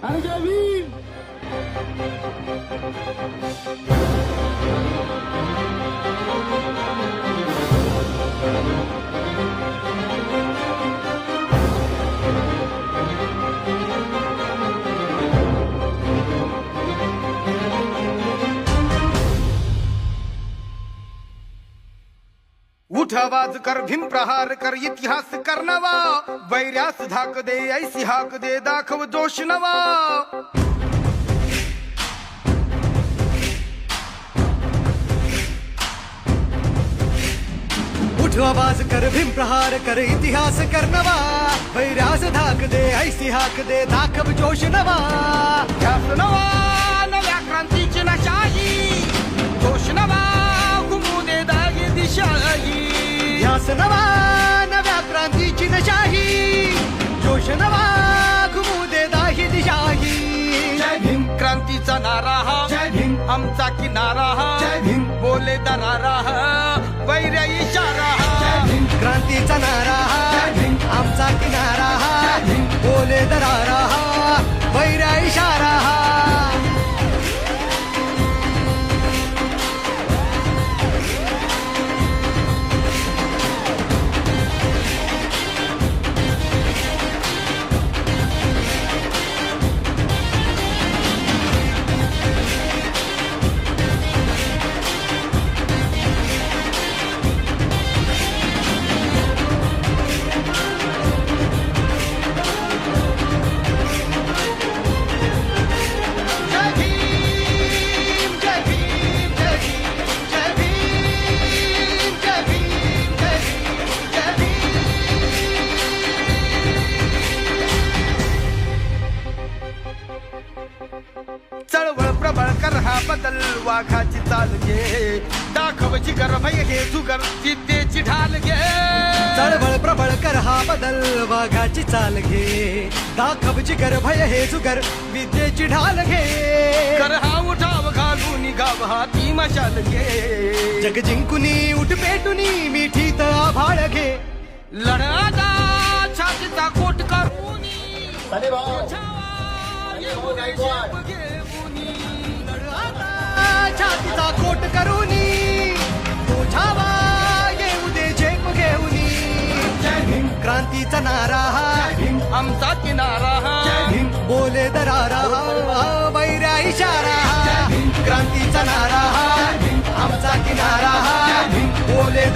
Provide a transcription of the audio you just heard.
अरे जय भीम. उठ आवाज कर, भीम प्रहार कर, इतिहास कर नवा. वैर्यास धाक दे, ऐसी हाक दे, दाखव जोश नवा. उठ आवाज कर, भीम प्रहार कर, इतिहास कर नवा. वैरास धाक दे, ऐसी हाक दे, दाखव जोश नवा. ध्यास नवा, नव्या क्रांतीची नशाही. जोश नवा, घुमू दे दागी दिशाही. ध्यास नवा, नव्या क्रांतीची नशाही. जोश नवा, घुमू दे दाही दिशाही. जय भीम क्रांतीचा नारा हा, जय भीम. आमचा किनारा हा, जय भीम. बोले दरारा हा, वैर्या इशारा हा. क्रांतीचा नारा हा, आमचा किनारा हा. बोले दरारा हा, वैरा इशारा हा. जय भीम, जय भीम, जय भीम, जय भीम, जय भीम, जय भीम, जय भीम. चळवळ प्रबळ कर हा बदल, वाघाची चाल घे, दाखव जिगर भय हे जुगर, विद्येची ढाल घे. चळवळ प्रबळ कर हा बदल, वाघाची चाल घे, दाखव जिगर भय हे जुगर, विद्येची ढाल घे. कर हा उठाव घालून गाव हाती मशाल घे. जग जिंकुनी उठ पेटुनी, मिठीत आभाळ घे. लढाचा छातीचा कोट करून छातीचा कोट करूनी, तुझावा येऊ दे झेप घेऊनी. जय भीम क्रांतीचा नारा हा, आमचा किनारा हा. बोले दरारा हा, वैरा इशारा हा. क्रांतीचा नारा हा, आमचा किनारा हा.